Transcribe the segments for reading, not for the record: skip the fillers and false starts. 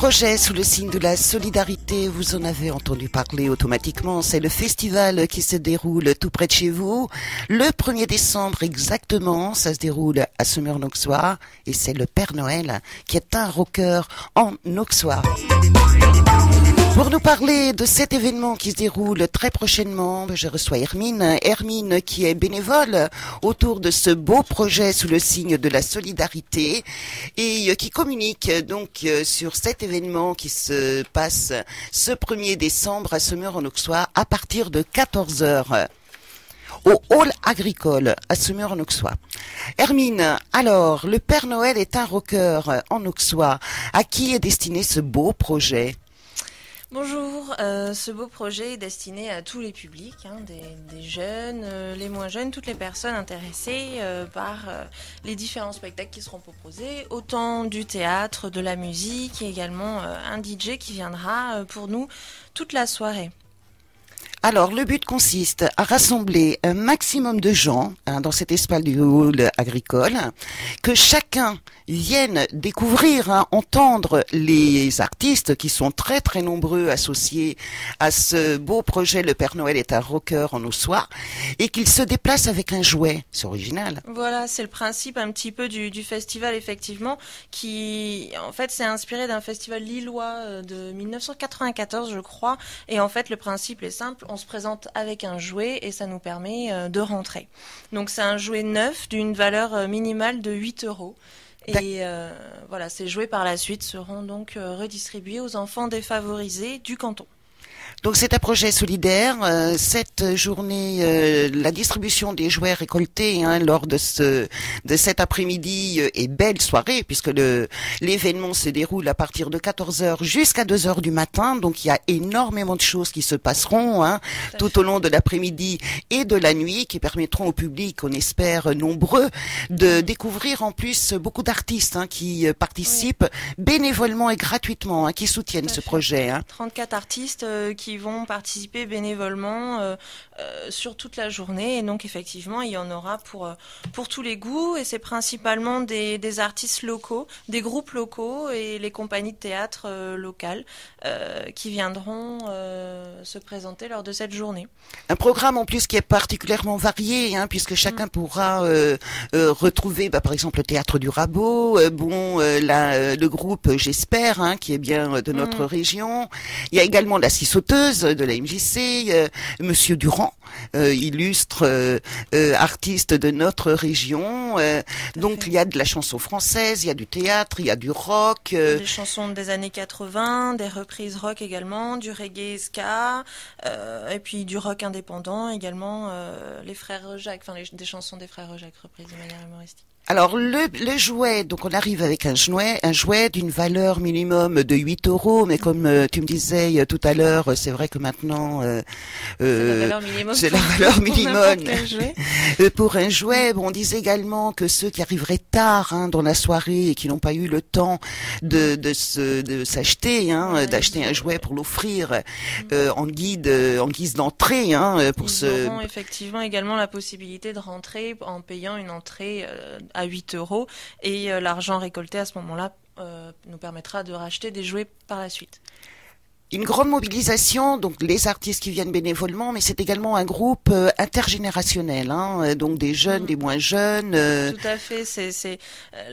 projet sous le signe de la solidarité, vous en avez entendu parler automatiquement, c'est le festival qui se déroule tout près de chez vous. Le 1er décembre exactement, ça se déroule à Semur-en-Auxois et c'est le Père Noël qui est un rocker en Auxois. Pour nous parler de cet événement qui se déroule très prochainement, je reçois Hermine qui est bénévole autour de ce beau projet sous le signe de la solidarité et qui communique donc sur cet événement qui se passe ce 1er décembre à Semur-en-Auxois à partir de 14 heures. Au hall agricole à Semur-en-Auxois. Hermine, alors, le Père Noël est un rocker en Auxois. À qui est destiné ce beau projet ? Bonjour, ce beau projet est destiné à tous les publics, des jeunes, les moins jeunes, toutes les personnes intéressées par les différents spectacles qui seront proposés, autant du théâtre, de la musique et également un DJ qui viendra pour nous toute la soirée. Alors, le but consiste à rassembler un maximum de gens dans cet espace du hall agricole, que chacun vienne découvrir, entendre les artistes qui sont très très nombreux associés à ce beau projet. Le Père Noël est un rocker en Auxois et qu'il se déplace avec un jouet. C'est original. Voilà, c'est le principe un petit peu du festival effectivement, qui en fait s'est inspiré d'un festival lillois de 1994 je crois, et en fait le principe est simple. On se présente avec un jouet et ça nous permet de rentrer. Donc c'est un jouet neuf d'une valeur minimale de 8 €. Et voilà, ces jouets par la suite seront donc redistribués aux enfants défavorisés du canton. Donc c'est un projet solidaire. Cette journée, la distribution des jouets récoltés lors de cet après-midi et belle soirée, puisque l'événement se déroule à partir de 14 heures jusqu'à 2 heures du matin. Donc il y a énormément de choses qui se passeront tout au long de l'après-midi et de la nuit, qui permettront au public, on espère nombreux, de découvrir en plus beaucoup d'artistes qui participent bénévolement et gratuitement, qui soutiennent ce projet. 34 artistes qui vont participer bénévolement sur toute la journée, et donc effectivement il y en aura pour tous les goûts, et c'est principalement des artistes locaux, des groupes locaux et les compagnies de théâtre locales qui viendront se présenter lors de cette journée. Un programme en plus qui est particulièrement varié, puisque chacun pourra retrouver par exemple le théâtre du Rabot, le groupe J'espère, qui est bien de notre région. Il y a également la scie sauteuse de la MJC, Monsieur Durand, illustre artiste de notre région. Donc il y a de la chanson française, il y a du théâtre, il y a du rock. Des chansons des années 80, des reprises rock également, du reggae ska, et puis du rock indépendant également, les frères Jacques, des chansons des frères Jacques reprises de manière humoristique. Alors le jouet, donc on arrive avec un jouet d'une valeur minimum de 8 €, mais comme tu me disais tout à l'heure, c'est vrai que maintenant c'est la valeur minimum pour un jouet. On disait également que ceux qui arriveraient tard dans la soirée et qui n'ont pas eu le temps de s'acheter, d'acheter un jouet pour l'offrir en guise d'entrée, Ils auront effectivement également la possibilité de rentrer en payant une entrée à 8 €, et l'argent récolté à ce moment-là nous permettra de racheter des jouets par la suite. Une grande mobilisation, donc les artistes qui viennent bénévolement, mais c'est également un groupe intergénérationnel, donc des jeunes, des moins jeunes. Tout à fait, c'est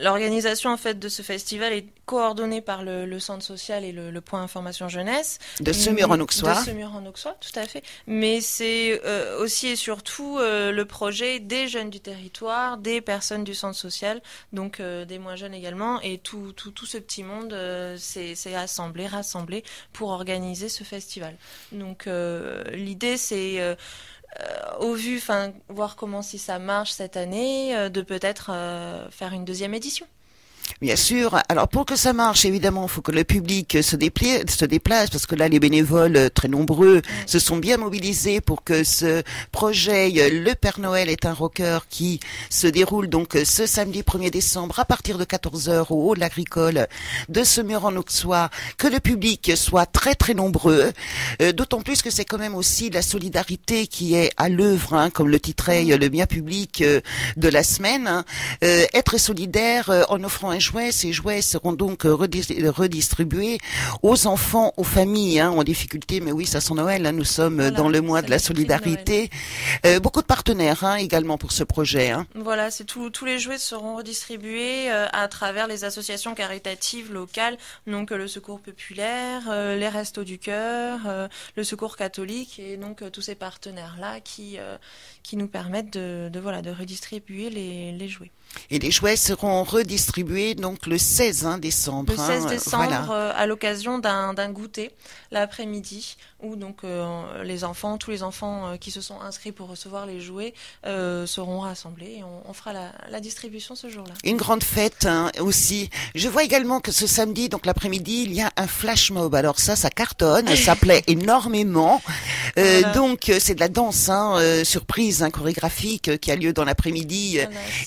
l'organisation en fait de ce festival est coordonnée par le centre social et le point information jeunesse de Semur-en-Auxois. De Semur-en-Auxois, tout à fait. Mais c'est aussi et surtout le projet des jeunes du territoire, des personnes du centre social, donc des moins jeunes également, et tout ce petit monde s'est rassemblé pour organiser ce festival. Donc l'idée c'est voir comment si ça marche cette année, de peut-être faire une deuxième édition. Bien sûr. Alors pour que ça marche, évidemment, il faut que le public se déplace, parce que là, les bénévoles très nombreux se sont bien mobilisés pour que ce projet, le Père Noël est un rocker, qui se déroule donc ce samedi 1er décembre à partir de 14 heures au hall agricole de Semur-en-Auxois, que le public soit très très nombreux, d'autant plus que c'est quand même aussi la solidarité qui est à l'œuvre, comme le titrait le bien public de la semaine, être solidaire en offrant un jouet, ces jouets seront donc redistribués aux enfants, aux familles en difficulté. Mais oui, ça sent Noël, nous sommes dans le mois de la solidarité. Beaucoup de partenaires également pour ce projet. Voilà, c'est tous les jouets seront redistribués à travers les associations caritatives locales, donc le Secours populaire, les Restos du Cœur, le Secours catholique, et donc tous ces partenaires-là qui nous permettent de redistribuer les jouets. Et les jouets seront redistribués donc le 16 décembre. Le 16 décembre, à l'occasion d'un goûter l'après-midi, où donc tous les enfants qui se sont inscrits pour recevoir les jouets seront rassemblés, et on fera la distribution ce jour-là. Une grande fête aussi. Je vois également que ce samedi, donc l'après-midi, il y a un flash mob. Alors ça cartonne, ça plaît énormément. Voilà. Donc c'est de la danse surprise, chorégraphique qui a lieu dans l'après-midi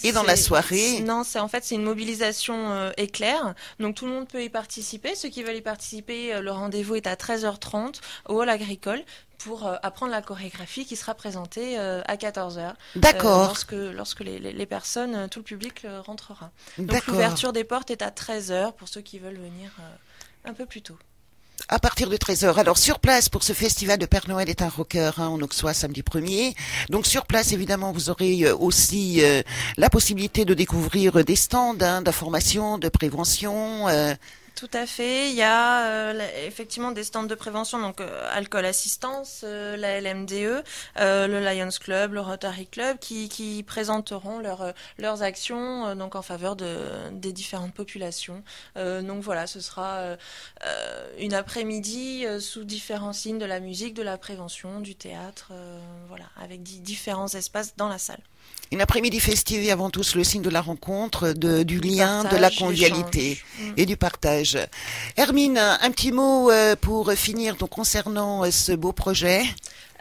et dans la soirée. Non, c'est une mobilisation éclair. Donc tout le monde peut y participer. Ceux qui veulent y participer, le rendez-vous est à 13h30 au hall agricole pour apprendre la chorégraphie qui sera présentée à 14h. D'accord. Lorsque les personnes, tout le public rentrera. Donc D'accord. L'ouverture des portes est à 13h pour ceux qui veulent venir un peu plus tôt. À partir de 13h. Alors, sur place, pour ce festival de Père Noël est un rocker, en Auxois, samedi 1er. Donc, sur place, évidemment, vous aurez aussi la possibilité de découvrir des stands d'information, de prévention. Tout à fait. Il y a effectivement des stands de prévention, donc Alcool Assistance, la LMDE, le Lions Club, le Rotary Club, qui présenteront leurs actions donc en faveur des différentes populations. Donc voilà, ce sera une après-midi sous différents signes de la musique, de la prévention, du théâtre, voilà, avec différents espaces dans la salle. Une après-midi festive et avant tout le signe de la rencontre, du lien, de la convivialité et du partage. Hermine, un petit mot pour finir donc concernant ce beau projet.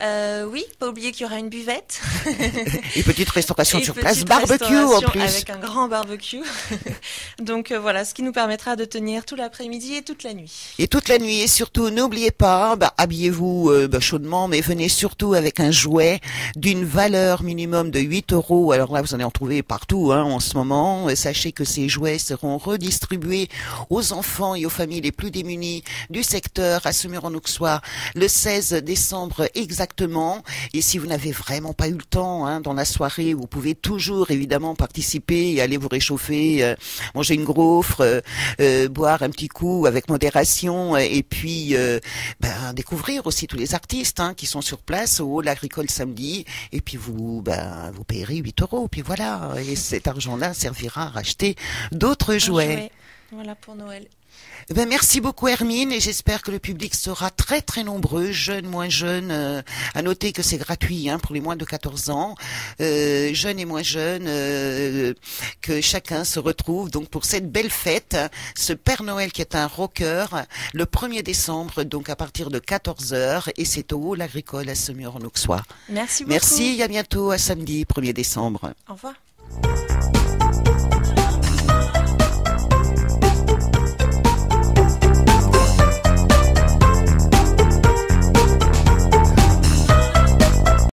Oui, pas oublier qu'il y aura une buvette. Et petite restauration sur place, barbecue en plus. Avec un grand barbecue. Donc voilà, ce qui nous permettra de tenir tout l'après-midi et toute la nuit. Et toute la nuit, et surtout, n'oubliez pas, habillez-vous chaudement, mais venez surtout avec un jouet d'une valeur minimum de 8 €. Alors là, vous en trouvez partout en ce moment. Sachez que ces jouets seront redistribués aux enfants et aux familles les plus démunis du secteur à Semur-en-Auxois le 16 décembre exactement. Et si vous n'avez vraiment pas eu le temps dans la soirée, vous pouvez toujours évidemment participer et aller vous réchauffer, manger une gaufre, boire un petit coup avec modération et puis découvrir aussi tous les artistes qui sont sur place au hall agricole samedi. Et puis vous payerez 8 €. Puis voilà, et cet argent-là servira à racheter d'autres jouets. Voilà pour Noël. Merci beaucoup Hermine, et j'espère que le public sera très très nombreux, jeunes, moins jeunes. À noter que c'est gratuit pour les moins de 14 ans, jeunes et moins jeunes, que chacun se retrouve donc pour cette belle fête, ce Père Noël qui est un rocker, le 1er décembre, donc à partir de 14h, et c'est au hall agricole à Semur-en-Auxois. Merci beaucoup. Merci, à bientôt, à samedi 1er décembre. Au revoir.